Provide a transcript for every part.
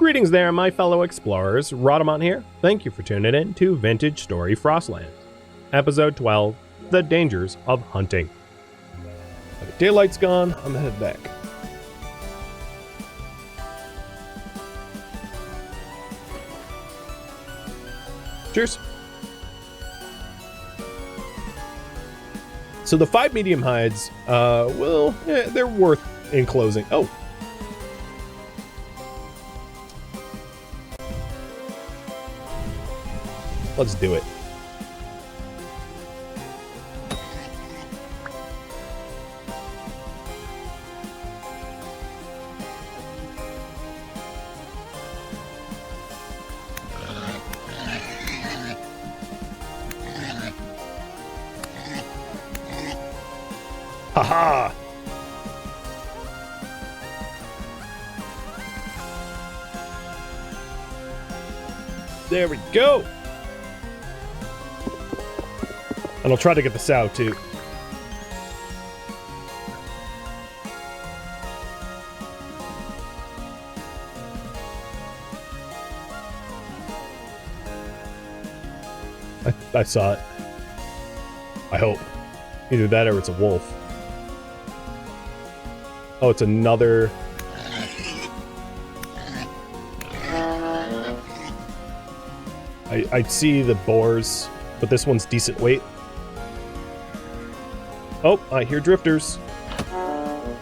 Greetings there, my fellow explorers. Rhadamant here. Thank you for tuning in to Vintage Story Frostland. Episode 12, The Dangers of Hunting. Okay, daylight's gone, I'm gonna head back. Cheers. So the 5 medium hides, they're worth enclosing. Oh. Let's do it. Haha! There we go! And I'll try to get the sow too. I saw it. I hope. Either that or it's a wolf. Oh, it's another... I see the boars, but this one's decent weight. Oh, I hear drifters.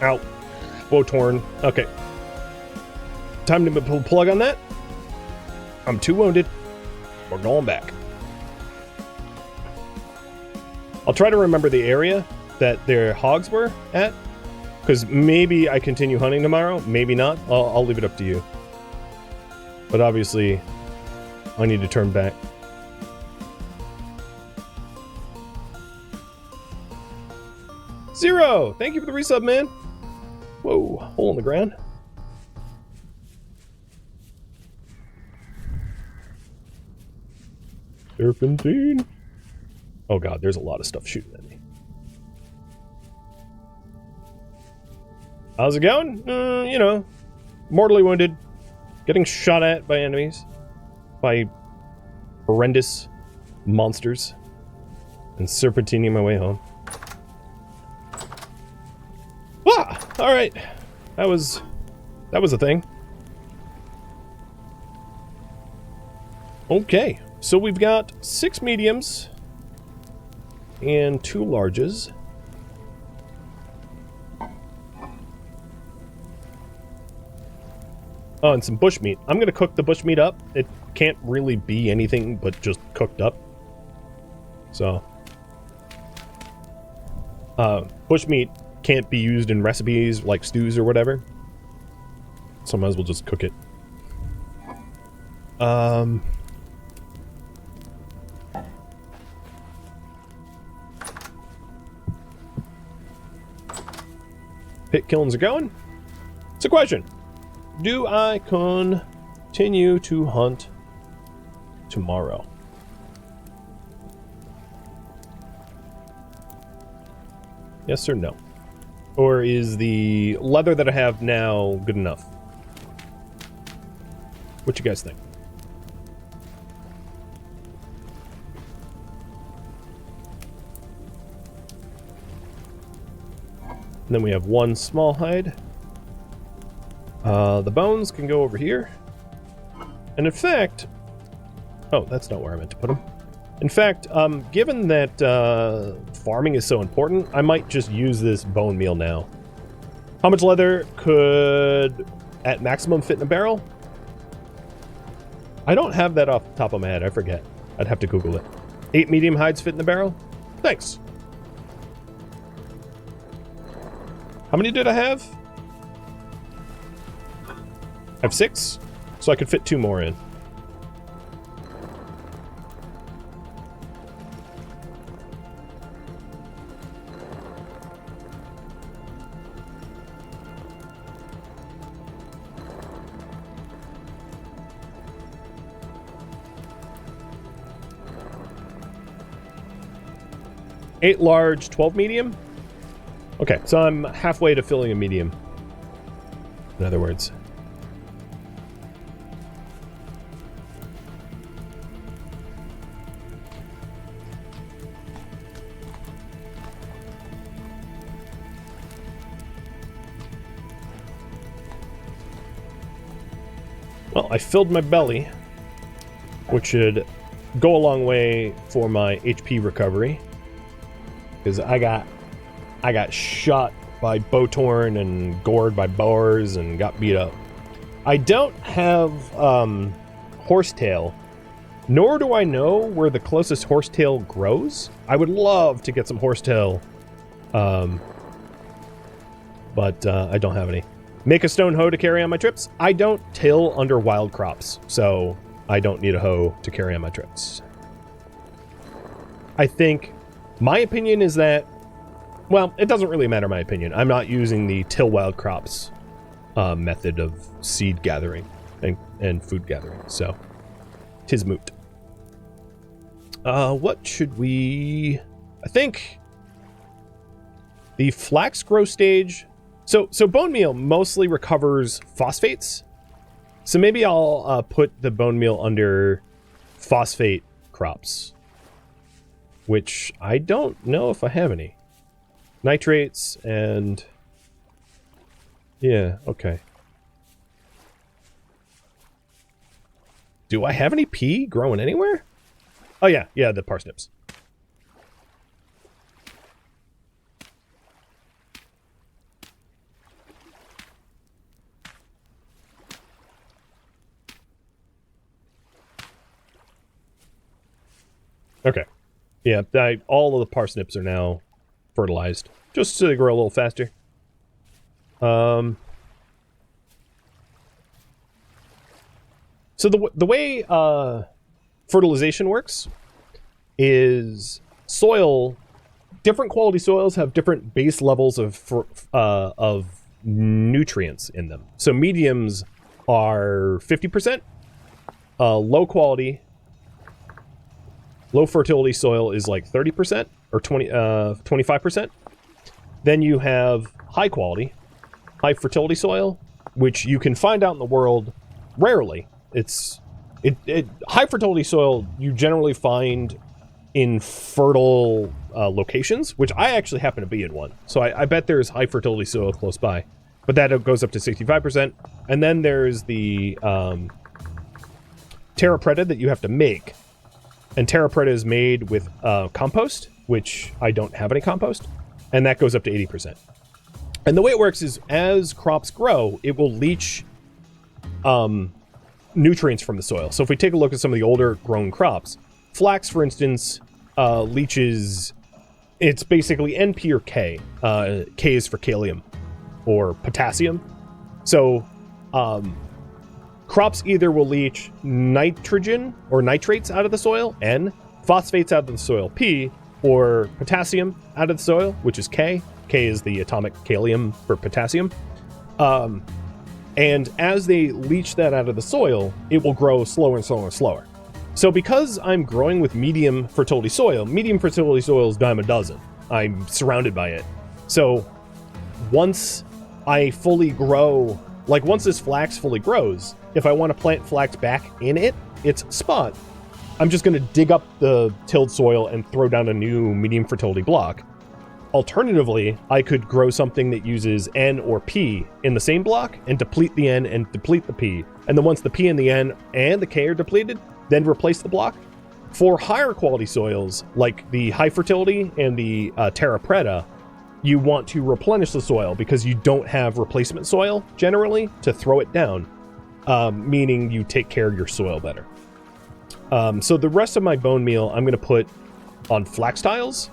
Ow. Whoa, torn. Okay. Time to pull plug on that. I'm too wounded. We're going back. I'll try to remember the area that their hogs were at, because maybe I continue hunting tomorrow, maybe not. I'll leave it up to you. But obviously, I need to turn back. Zero! Thank you for the resub, man. Whoa, hole in the ground. Serpentine. Oh god, there's a lot of stuff shooting at me. How's it going? You know, mortally wounded. Getting shot at by enemies. By horrendous monsters. And serpentining my way home. Ah! Alright. That was a thing. Okay. So we've got 6 mediums. And 2 larges. Oh, and some bushmeat. I'm gonna cook the bushmeat up. It can't really be anything but just cooked up. So. Bushmeat can't be used in recipes like stews or whatever. So I might as well just cook it. Pit kilns are going. It's a question. Do I continue to hunt tomorrow? Yes or no? Or is the leather that I have now good enough? What you guys think? And then we have 1 small hide. The bones can go over here. And in fact... Oh, that's not where I meant to put them. In fact, given that farming is so important, I might just use this bone meal now. How much leather could, at maximum, fit in a barrel? I don't have that off the top of my head. I forget. I'd have to Google it. 8 medium hides fit in the barrel? Thanks. How many did I have? I have 6, so I could fit 2 more in. Eight large, 12 medium? Okay, so I'm halfway to filling a medium. In other words. Well, I filled my belly, which should go a long way for my HP recovery, because I got shot by Bowtorn and gored by boars and got beat up. I don't have horsetail, nor do I know where the closest horsetail grows. I would love to get some horsetail, but I don't have any. Make a stone hoe to carry on my trips. I don't till under wild crops, so I don't need a hoe to carry on my trips. I think my opinion is that, well, it doesn't really matter my opinion. I'm not using the till wild crops method of seed gathering and food gathering, so 'tis moot. What should we... I think the flax grow stage... So bone meal mostly recovers phosphates. So maybe I'll put the bone meal under phosphate crops, which I don't know if I have any. Nitrates and... yeah, okay. Do I have any pea growing anywhere? Oh yeah, the parsnips. Okay. Yeah, all of the parsnips are now fertilized, just so they grow a little faster. So the way fertilization works is soil. Different quality soils have different base levels of nutrients in them. So mediums are 50%. Low quality, low fertility soil is like 30% or 25%. Then you have high quality, high fertility soil, which you can find out in the world rarely. High fertility soil you generally find in fertile locations, which I actually happen to be in one. So I bet there's high fertility soil close by, but that goes up to 65%. And then there's the terra preta that you have to make. And terra preta is made with compost, which I don't have any compost, and that goes up to 80%. And the way it works is as crops grow, it will leach nutrients from the soil. So if we take a look at some of the older grown crops, flax, for instance, leaches, it's basically NP or K. K is for kalium or potassium. So crops either will leach nitrogen or nitrates out of the soil, N, phosphates out of the soil, P, or potassium out of the soil, which is K. K is the atomic kalium for potassium. And as they leach that out of the soil, it will grow slower and slower and slower. So because I'm growing with medium fertility soil is dime a dozen. I'm surrounded by it. So once I fully grow, like once this flax fully grows, if I want to plant flax back in its spot, I'm just going to dig up the tilled soil and throw down a new medium fertility block. Alternatively, I could grow something that uses N or P in the same block and deplete the N and deplete the P. And then once the P and the N and the K are depleted, then replace the block. For higher quality soils, like the high fertility and the terra preta, you want to replenish the soil because you don't have replacement soil, generally, to throw it down, meaning you take care of your soil better. So the rest of my bone meal, I'm going to put on flax tiles.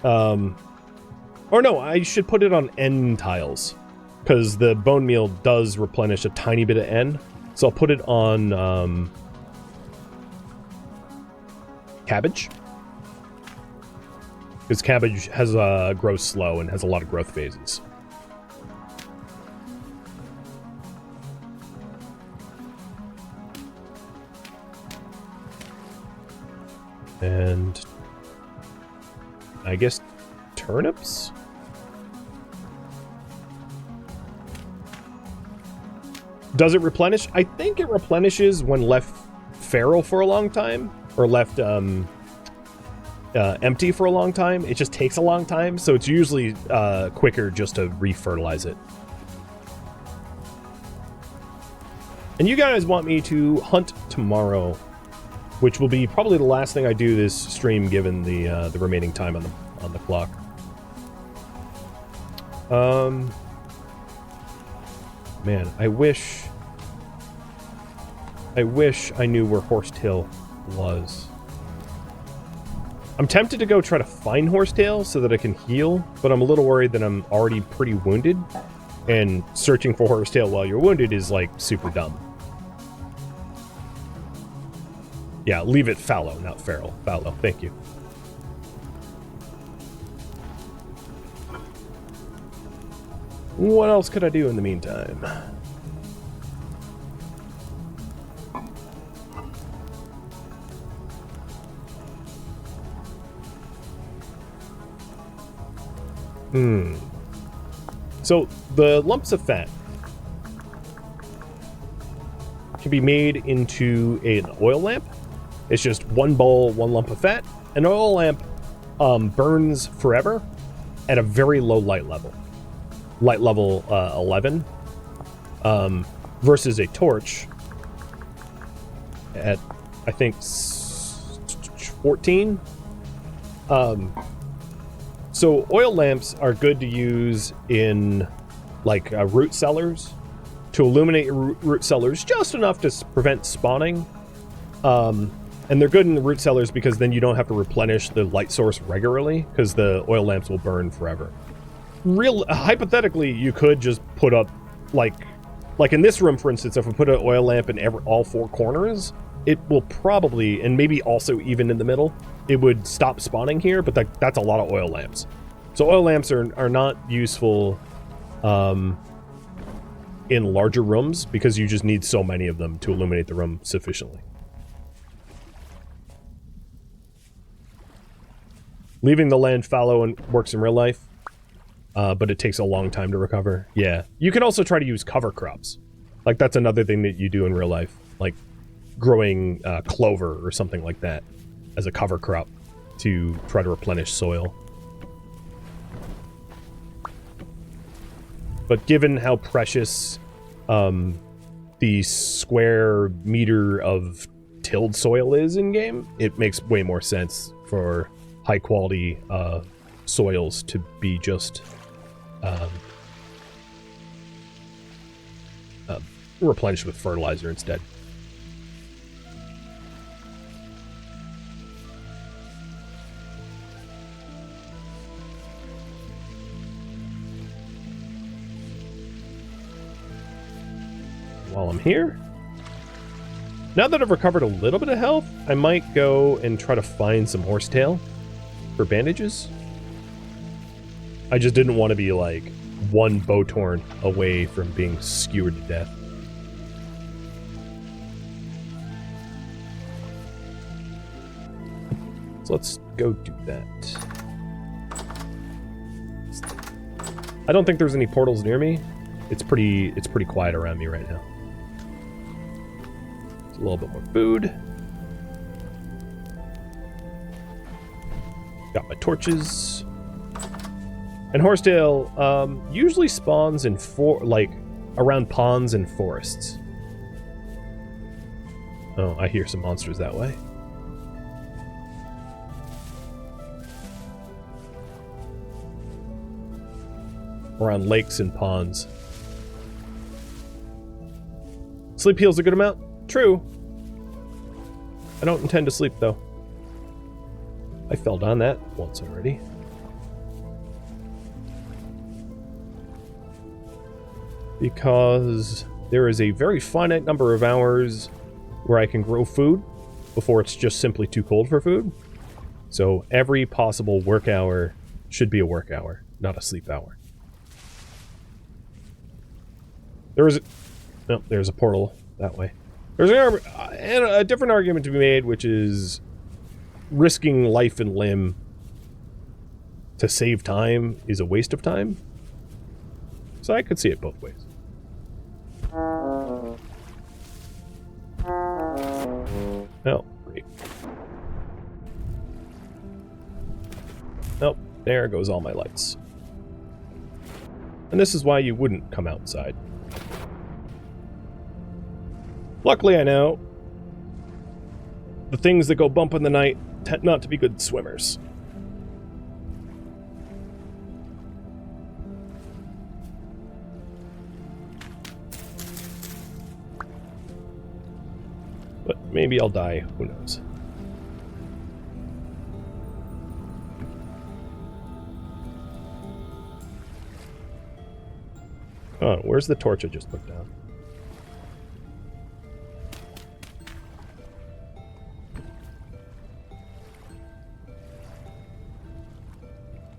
Or no, I should put it on N tiles, because the bone meal does replenish a tiny bit of N. So I'll put it on cabbage, because cabbage has grows slow and has a lot of growth phases. And I guess turnips? Does it replenish? I think it replenishes when left feral for a long time, or left empty for a long time. It just takes a long time, so it's usually quicker just to refertilize it. And you guys want me to hunt tomorrow, which will be probably the last thing I do this stream, given the remaining time on the clock. Man, I wish I knew where Horsetail was. I'm tempted to go try to find Horsetail so that I can heal, but I'm a little worried that I'm already pretty wounded, and searching for Horsetail while you're wounded is, like, super dumb. Yeah, leave it fallow, not feral. Fallow, thank you. What else could I do in the meantime? So, the lumps of fat can be made into an oil lamp. It's just one bowl, one lump of fat. An oil lamp burns forever at a very low light level. Light level 11. Versus a torch at, I think, 14. So oil lamps are good to use in, like, root cellars, to illuminate root cellars just enough to prevent spawning. And they're good in the root cellars because then you don't have to replenish the light source regularly, because the oil lamps will burn forever. Hypothetically, you could just put up, like in this room, for instance, if we put an oil lamp in all four corners, it will probably, and maybe also even in the middle, it would stop spawning here, but that's a lot of oil lamps. So oil lamps are not useful in larger rooms, because you just need so many of them to illuminate the room sufficiently. Leaving the land fallow and works in real life, but it takes a long time to recover. Yeah. You can also try to use cover crops. Like, that's another thing that you do in real life. Like, growing clover or something like that as a cover crop to try to replenish soil. But given how precious the square meter of tilled soil is in-game, it makes way more sense for high-quality soils to be just replenished with fertilizer instead. While I'm here, now that I've recovered a little bit of health, I might go and try to find some horsetail for bandages. I just didn't want to be, like, one bowtorn away from being skewered to death. So let's go do that. I don't think there's any portals near me. It's pretty quiet around me right now. It's a little bit more food. Got my torches. And horsetail usually spawns in around ponds and forests. Oh, I hear some monsters that way. Around lakes and ponds. Sleep heals a good amount? True. I don't intend to sleep, though. I fell down that once already. Because there is a very finite number of hours where I can grow food before it's just simply too cold for food. So every possible work hour should be a work hour, not a sleep hour. There's a portal that way. There's a different argument to be made, which is risking life and limb to save time is a waste of time. So I could see it both ways. Oh, great. Nope, there goes all my lights. And this is why you wouldn't come outside. Luckily, I know the things that go bump in the night tend not to be good swimmers. But maybe I'll die, who knows. Oh, where's the torch I just put down?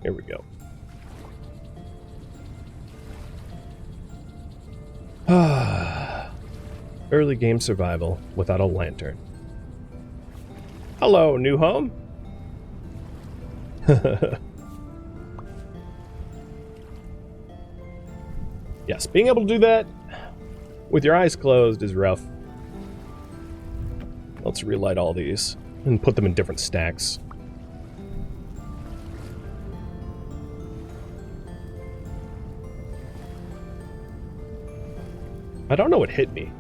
Here we go. Early game survival without a lantern. Hello, new home? Yes, being able to do that with your eyes closed is rough. Let's relight all these and put them in different stacks. I don't know what hit me.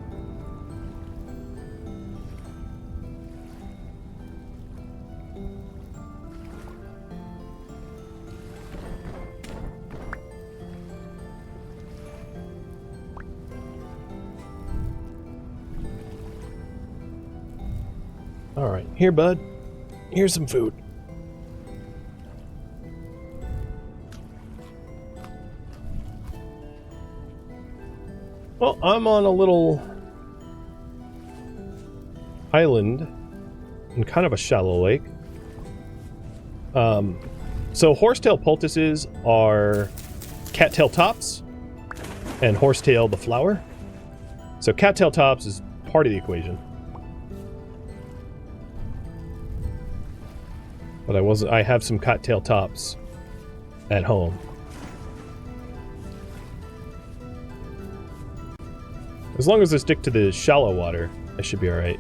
All right, here, bud. Here's some food. Well, I'm on a little island in kind of a shallow lake. So horsetail poultices are cattail tops and horsetail the flower. So cattail tops is part of the equation. But I have some cattail tops at home. As long as I stick to the shallow water, I should be alright.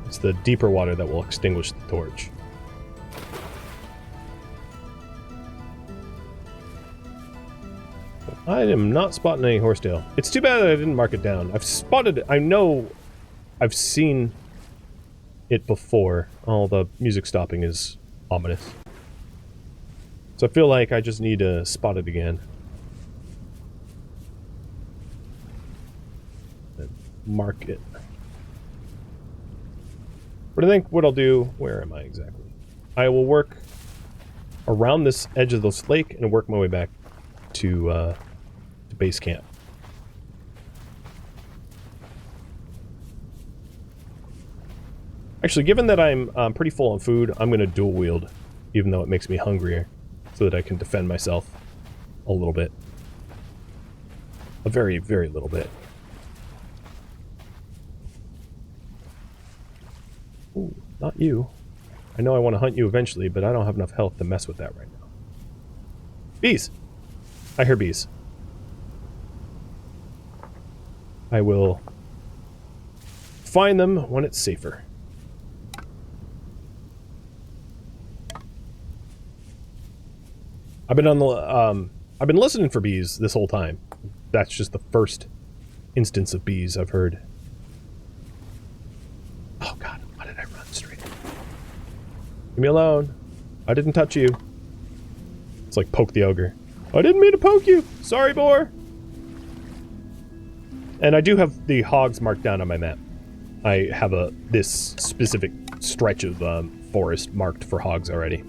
It's the deeper water that will extinguish the torch. I am not spotting any horsetail. It's too bad that I didn't mark it down. I've spotted it. I know I've seen it before. Oh, the music stopping is ominous. So I feel like I just need to spot it again. Mark it. But I think what I'll do, where am I exactly? I will work around this edge of this lake and work my way back to base camp. Actually, given that I'm pretty full on food, I'm going to dual wield, even though it makes me hungrier, so that I can defend myself a little bit. A very, very little bit. Ooh, not you. I know I want to hunt you eventually, but I don't have enough health to mess with that right now. Bees! I hear bees. I will find them when it's safer. I've been on the I've been listening for bees this whole time. That's just the first instance of bees I've heard. Oh god, why did I run straight? Leave me alone. I didn't touch you. It's like poke the ogre. I didn't mean to poke you. Sorry, boar. And I do have the hogs marked down on my map. I have this specific stretch of forest marked for hogs already.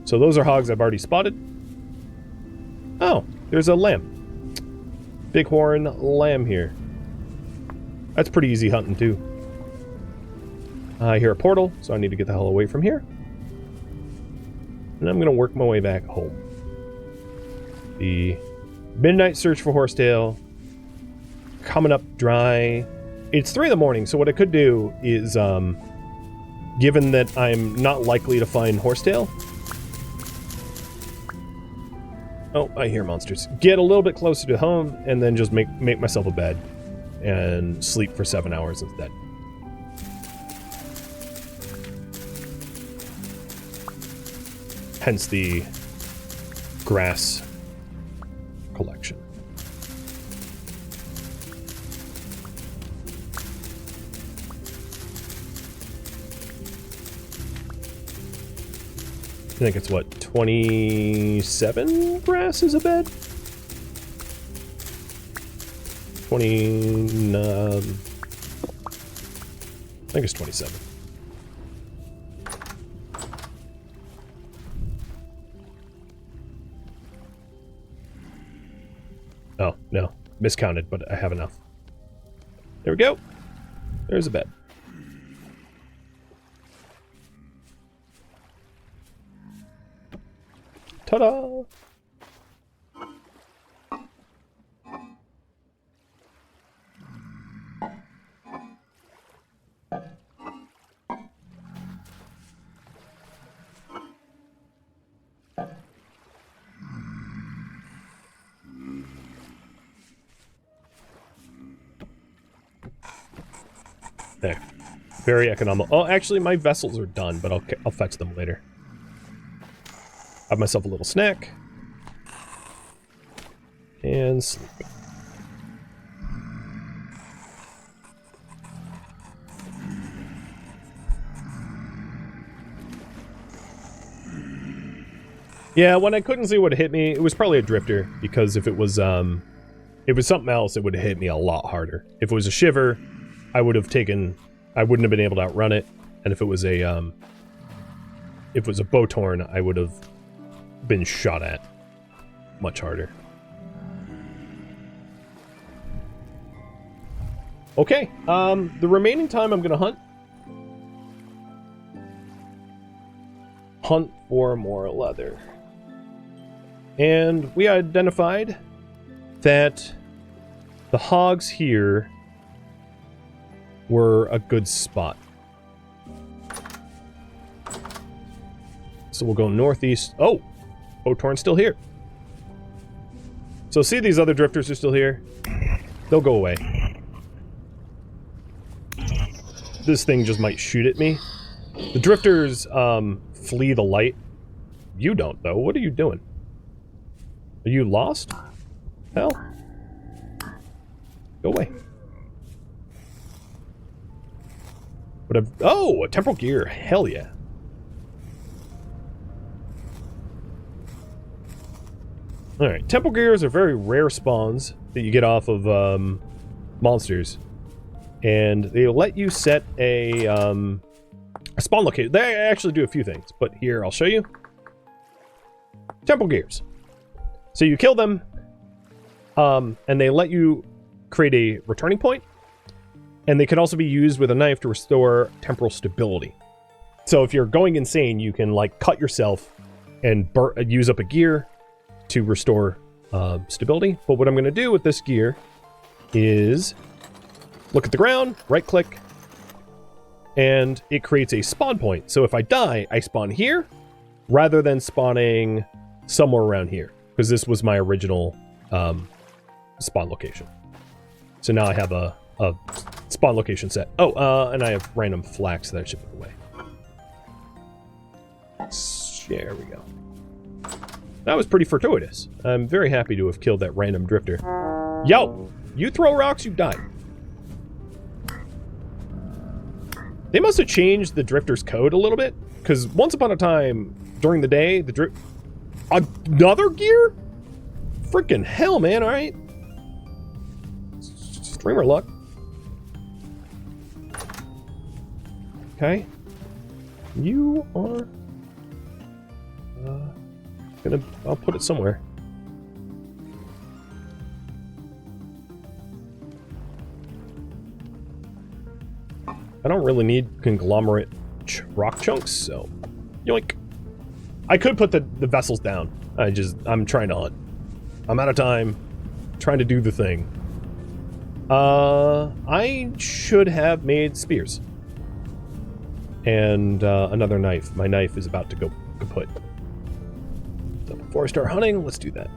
So those are hogs I've already spotted. Oh, there's a lamb. Bighorn lamb here. That's pretty easy hunting too. I hear a portal, so I need to get the hell away from here. And I'm going to work my way back home. The midnight search for horsetail. Coming up dry. It's 3 in the morning, so what I could do is, given that I'm not likely to find horsetail... Oh, I hear monsters. Get a little bit closer to home, and then just make myself a bed. And sleep for 7 hours instead. Hence the grass collection. think it's what, 27 grass is a bed? 20, I think it's 27. Oh, no. Miscounted, but I have enough. There we go. There's a bed. Ta-da! There. Very economical. Oh, actually, my vessels are done, but I'll fetch them later. Have myself a little snack. And sleep. Yeah, when I couldn't see what hit me, it was probably a drifter, because if it was something else, it would have hit me a lot harder. If it was a shiver, I wouldn't have been able to outrun it, and if it was a Bowtorn, I would have been shot at much harder. Okay, the remaining time I'm gonna hunt for more leather. And we identified that the hogs here were a good spot. So we'll go northeast. Oh! Bowtorn's still here. So see, these other drifters are still here. They'll go away. This thing just might shoot at me. The drifters flee the light. You don't, though. What are you doing? Are you lost? Hell. Go away. Oh, a temporal gear. Hell yeah. Alright, temporal gears are very rare spawns that you get off of monsters. And they let you set a spawn location. They actually do a few things, but here I'll show you. Temporal gears. So you kill them, and they let you create a returning point. And they can also be used with a knife to restore temporal stability. So if you're going insane, you can like cut yourself and use up a gear to restore stability. But what I'm going to do with this gear is look at the ground, right click, and it creates a spawn point. So if I die, I spawn here rather than spawning somewhere around here, because this was my original spawn location. So now I have a spawn location set. Oh, and I have random flax that I should put away. There we go. That was pretty fortuitous. I'm very happy to have killed that random drifter. Yo! You throw rocks, you die. They must have changed the drifter's code a little bit, because once upon a time, during the day, another gear? Freaking hell, man, alright? Streamer luck. Okay. You are... I'll put it somewhere. I don't really need conglomerate rock chunks, so... Yoink. I could put the vessels down. I'm trying to hunt. I'm out of time. Trying to do the thing. I should have made spears. And another knife. My knife is about to go kaput. So before I start hunting, let's do that.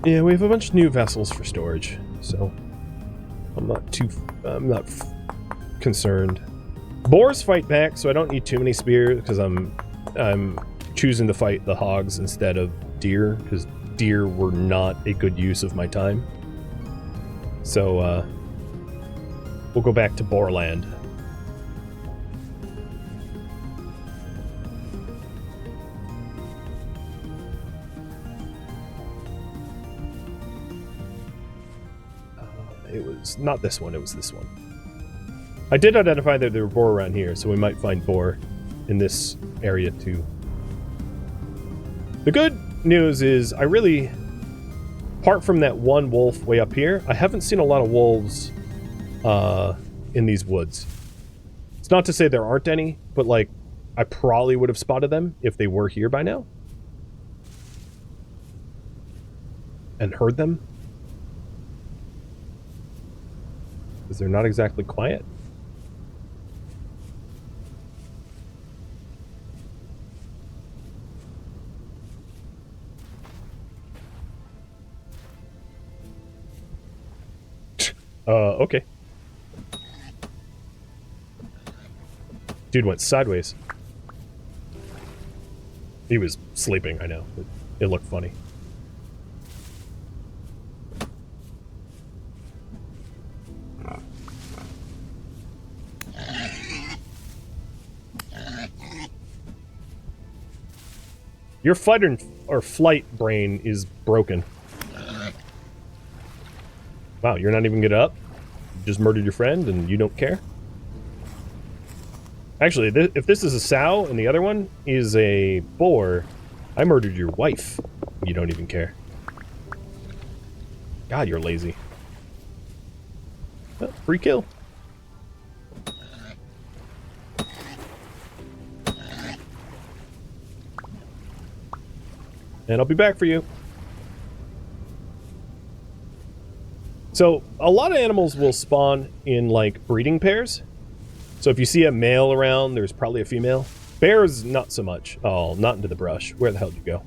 Yeah, we have a bunch of new vessels for storage, so I'm not concerned. Boars fight back, so I don't need too many spears, because I'm I'm choosing to fight the hogs instead of deer, because deer were not a good use of my time. So, we'll go back to Boarland. It was not this one, it was this one. I did identify that there were boar around here, so we might find boar in this area too. The good news is I really, apart from that one wolf way up here, I haven't seen a lot of wolves in these woods. It's not to say there aren't any, but like, I probably would have spotted them if they were here by now. And heard them. Because they're not exactly quiet. Okay. Dude went sideways. He was sleeping, I know. It looked funny. Your fight or flight brain is broken. Wow, you're not even get up? You just murdered your friend and you don't care? Actually, if this is a sow and the other one is a boar, I murdered your wife. You don't even care. God, you're lazy. Oh, free kill. And I'll be back for you. So, a lot of animals will spawn in, like, breeding pairs. So if you see a male around, there's probably a female. Bears, not so much. Oh, not into the brush. Where the hell did you go?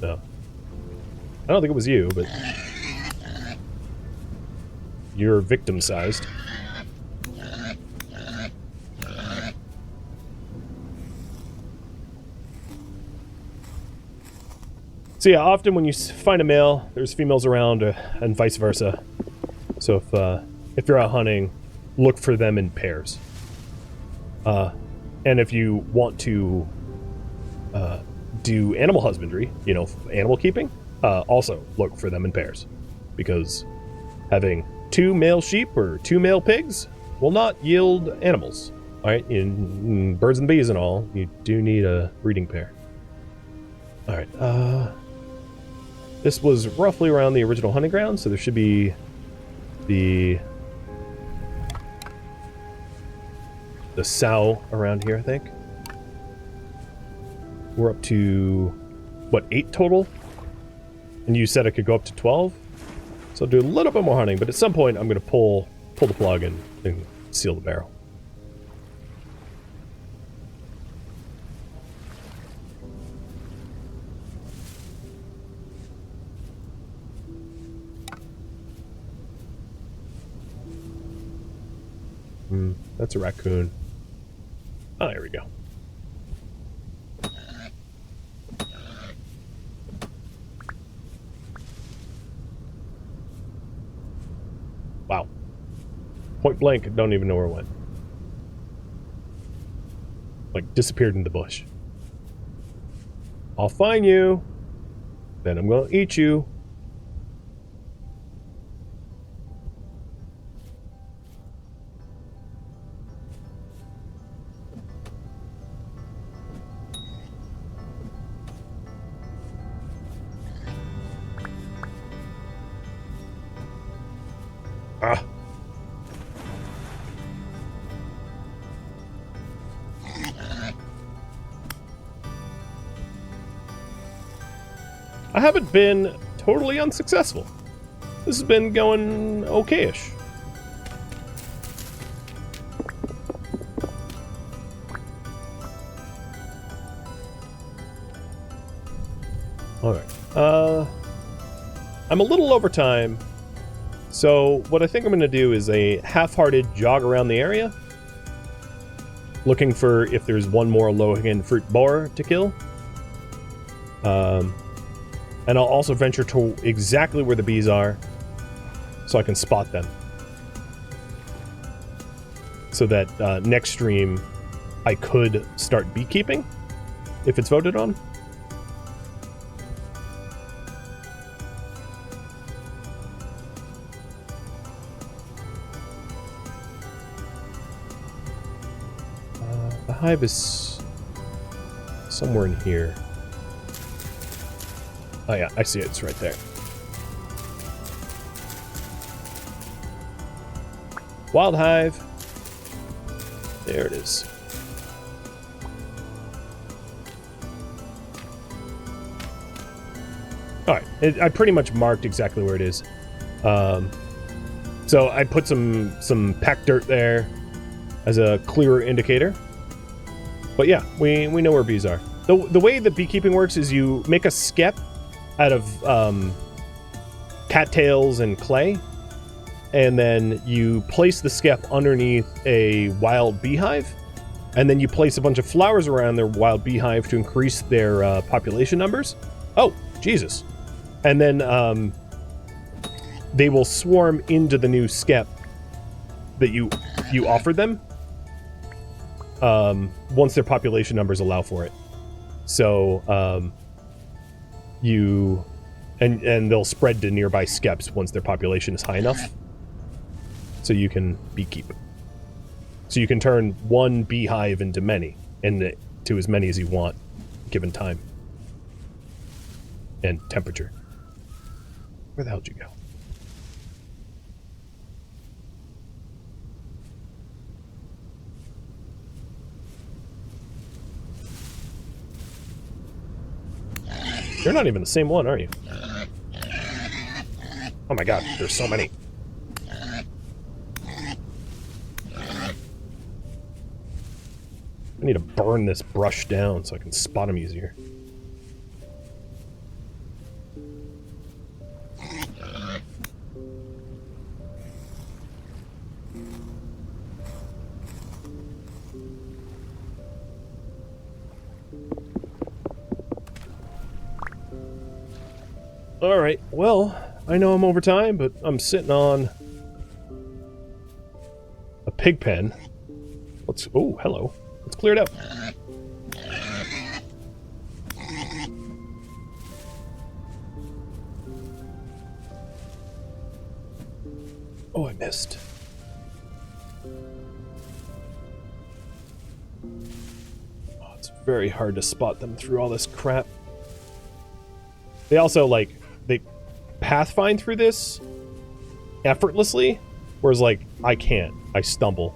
No. I don't think it was you, but... you're victim-sized. So yeah, often when you find a male, there's females around, and vice versa. So if you're out hunting, look for them in pairs. And if you want to do animal husbandry, you know, animal keeping, also look for them in pairs. Because having 2 male sheep or 2 male pigs will not yield animals. Alright, in birds and bees and all, you do need a breeding pair. Alright, this was roughly around the original hunting ground, so there should be the sow around here, I think. We're up to, what, 8 total? And you said I could go up to 12? So I'll do a little bit more hunting, but at some point I'm going to pull the plug and seal the barrel. That's a raccoon. Oh, there we go. Wow. Point blank, I don't even know where it went. Like, disappeared in the bush. I'll find you. Then I'm gonna eat you. Ah. I haven't been totally unsuccessful. This has been going okay-ish. Alright. I'm a little over time. So what I think I'm going to do is a half-hearted jog around the area, looking for if there's one more low-hanging fruit borer to kill. And I'll also venture to exactly where the bees are, so I can spot them. So that next stream, I could start beekeeping, if it's voted on. The hive is somewhere in here. Oh yeah, I see it. It's right there. Wild hive. There it is. Alright, I pretty much marked exactly where it is. So I put some packed dirt there as a clearer indicator. But yeah, we know where bees are. The way that beekeeping works is you make a skep out of cattails and clay, and then you place the skep underneath a wild beehive, and then you place a bunch of flowers around their wild beehive to increase their population numbers. Oh, Jesus. And then they will swarm into the new skep that you offered them once their population numbers allow for it. So and they'll spread to nearby skeps once their population is high enough, so you can beekeep. So you can turn one beehive into many, and to as many as you want, given time and temperature. Where the hell did you go? You're not even the same one, are you? Oh my god, there's so many. I need to burn this brush down so I can spot them easier. Alright, well, I know I'm over time, but I'm sitting on a pig pen. Oh, hello. Let's clear it up. Oh, I missed. Oh, it's very hard to spot them through all this crap. They also, like, they pathfind through this effortlessly, whereas, like, I can't. I stumble.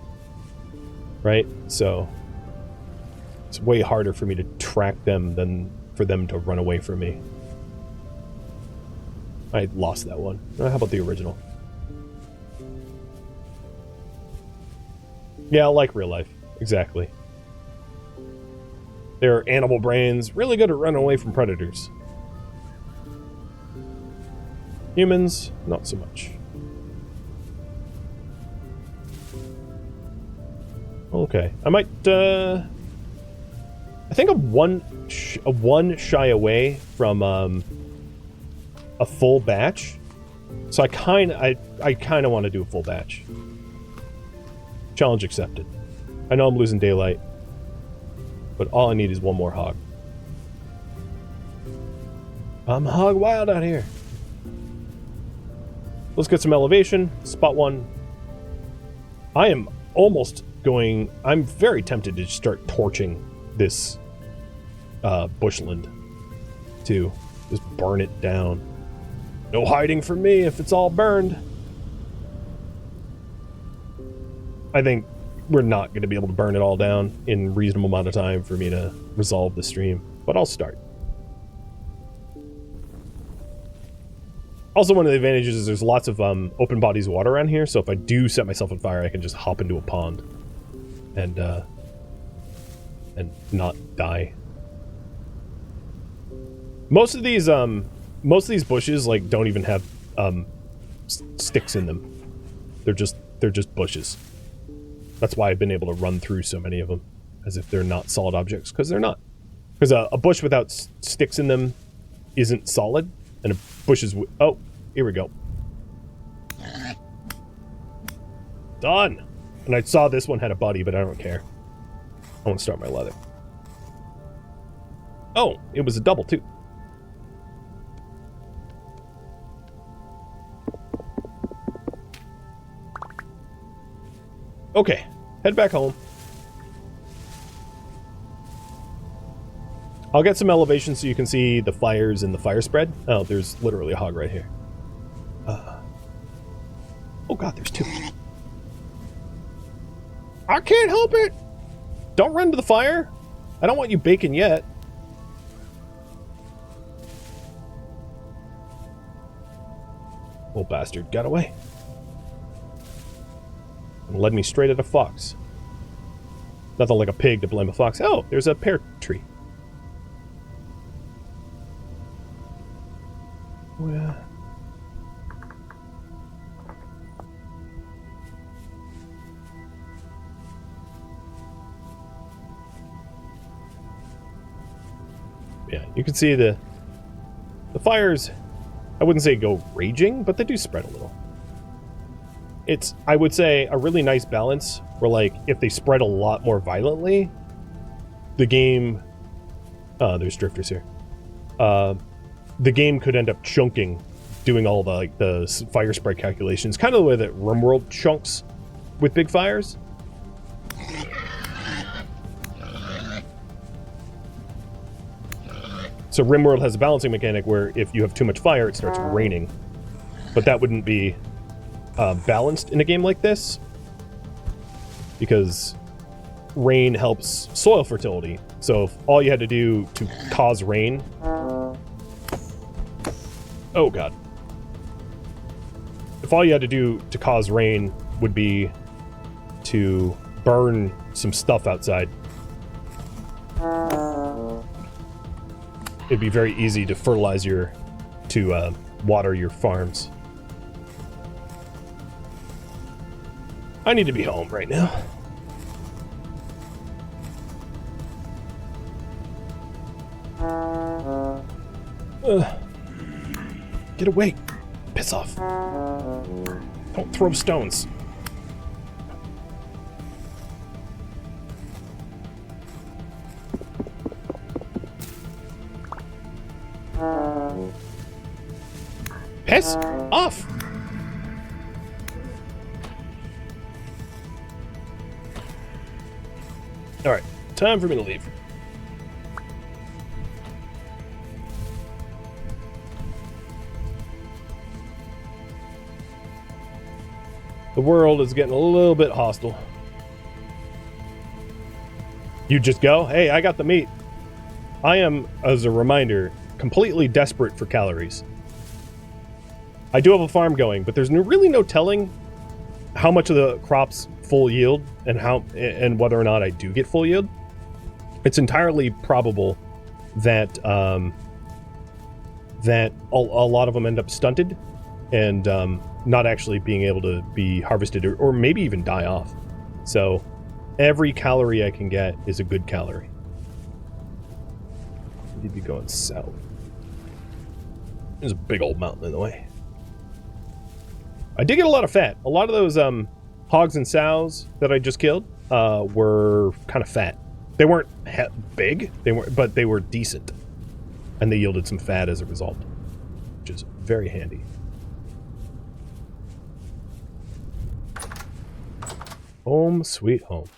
Right? So it's way harder for me to track them than for them to run away from me. I lost that one. How about the original? Yeah, like real life. Exactly. They're animal brains, really good at running away from predators. Humans, not so much. Okay, I might, I think I'm one shy away from, a full batch. So I kind of want to do a full batch. Challenge accepted. I know I'm losing daylight, but all I need is one more hog. I'm hog wild out here. Let's get some elevation. Spot one. I am almost going... I'm very tempted to start torching this bushland, too. Just burn it down. No hiding from me if it's all burned. I think we're not going to be able to burn it all down in a reasonable amount of time for me to resolve the stream, but I'll start. Also, one of the advantages is there's lots of open bodies of water around here, so if I do set myself on fire, I can just hop into a pond and not die. Most of these bushes like don't even have sticks in them. They're just bushes. That's why I've been able to run through so many of them, as if they're not solid objects, because they're not. Because a bush without sticks in them isn't solid, and a bush is... Oh, here we go. Done! And I saw this one had a body, but I don't care. I want to start my leather. Oh, it was a double, too. Okay, head back home. I'll get some elevation so you can see the fires and the fire spread. Oh, there's literally a hog right here. Oh god, there's two. I can't help it! Don't run to the fire. I don't want you baking yet. Little bastard got away. And led me straight at a fox. Nothing like a pig to blame a fox. Oh, there's a pear tree. Well, yeah, you can see the fires, I wouldn't say go raging, but they do spread a little. It's, I would say, a really nice balance where, like, if they spread a lot more violently, the game... there's drifters here. The game could end up chunking, doing all the, like, the fire spread calculations. Kind of the way that RimWorld chunks with big fires. So RimWorld has a balancing mechanic where if you have too much fire, it starts raining. But that wouldn't be balanced in a game like this, because rain helps soil fertility. So if all you had to do to cause rain... Oh god. If all you had to do to cause rain would be to burn some stuff outside, it'd be very easy to fertilize your... to water your farms. I need to be home right now. Get away. Piss off. Don't throw stones. Piss off. All right, time for me to leave. The world is getting a little bit hostile. You just go? Hey, I got the meat. I am, as a reminder, completely desperate for calories. I do have a farm going, but there's really no telling how much of the crop's full yield and whether or not I do get full yield. It's entirely probable that that a lot of them end up stunted and not actually being able to be harvested or maybe even die off. So every calorie I can get is a good calorie. You'd be going south. There's a big old mountain in the way. I did get a lot of fat. A lot of those hogs and sows that I just killed were kind of fat. They weren't big, but they were decent. And they yielded some fat as a result, which is very handy. Home sweet home.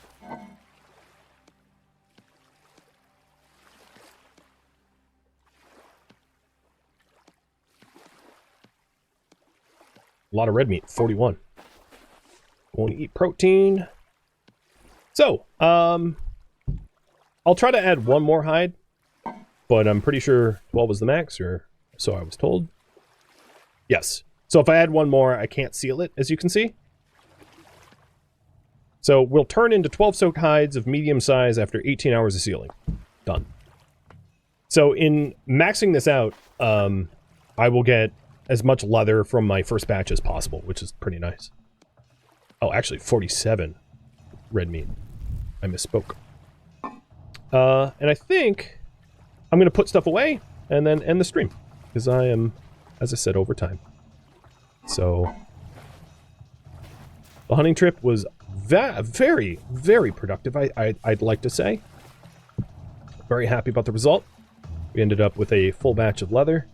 A lot of red meat, 41. Want to eat protein. So, I'll try to add one more hide, but I'm pretty sure 12 was the max, or so I was told. Yes. So if I add one more, I can't seal it, as you can see. So we'll turn into 12 soaked hides of medium size after 18 hours of sealing. Done. So in maxing this out, I will get as much leather from my first batch as possible, which is pretty nice. Oh, actually 47 red meat. I misspoke. And I think I'm going to put stuff away and then end the stream, because I am, as I said, over time. So the hunting trip was very, very productive, I'd like to say. Very happy about the result. We ended up with a full batch of leather,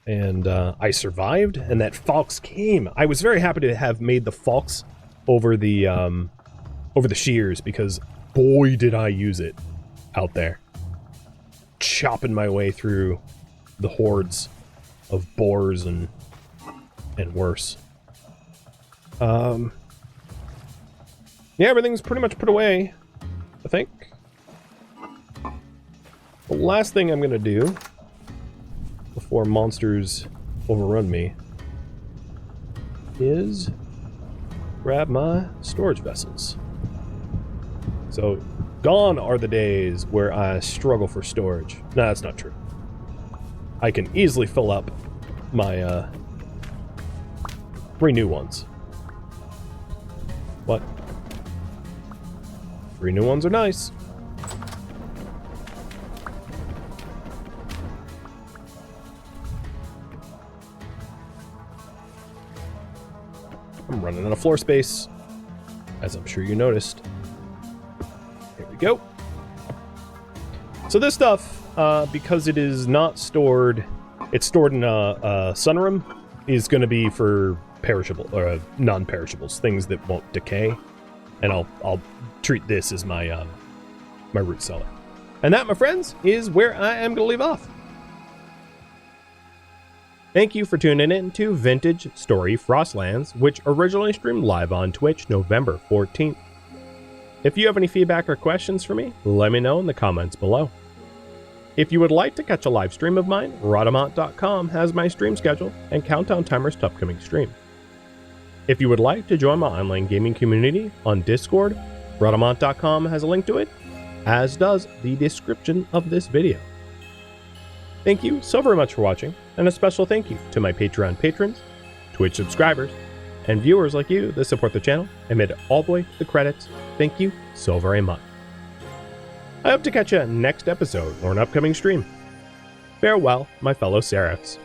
and I survived, and that falx came. I was very happy to have made the falx over the shears, because boy did I use it out there. Chopping my way through the hordes of boars and worse. Yeah, everything's pretty much put away, I think. The last thing I'm gonna do before monsters overrun me is grab my storage vessels. So, gone are the days where I struggle for storage. No, that's not true. I can easily fill up my 3 new ones. What? 3 new ones are nice. I'm running out of floor space, as I'm sure you noticed. Here we go. So this stuff, because it is not stored, it's stored in a sunroom, is going to be for perishable or non-perishables, things that won't decay. And I'll treat this as my my root cellar. And that, my friends, is where I am going to leave off. Thank you for tuning in to Vintage Story Frostlands, which originally streamed live on Twitch November 14th. If you have any feedback or questions for me, let me know in the comments below. If you would like to catch a live stream of mine, Rhadamant.com has my stream schedule and countdown timers to upcoming stream. If you would like to join my online gaming community on Discord, Rhadamant.com has a link to it, as does the description of this video. Thank you so very much for watching, and a special thank you to my Patreon patrons, Twitch subscribers, and viewers like you that support the channel and made it all the way to the credits. Thank you so very much. I hope to catch you next episode or an upcoming stream. Farewell, my fellow Seraphs.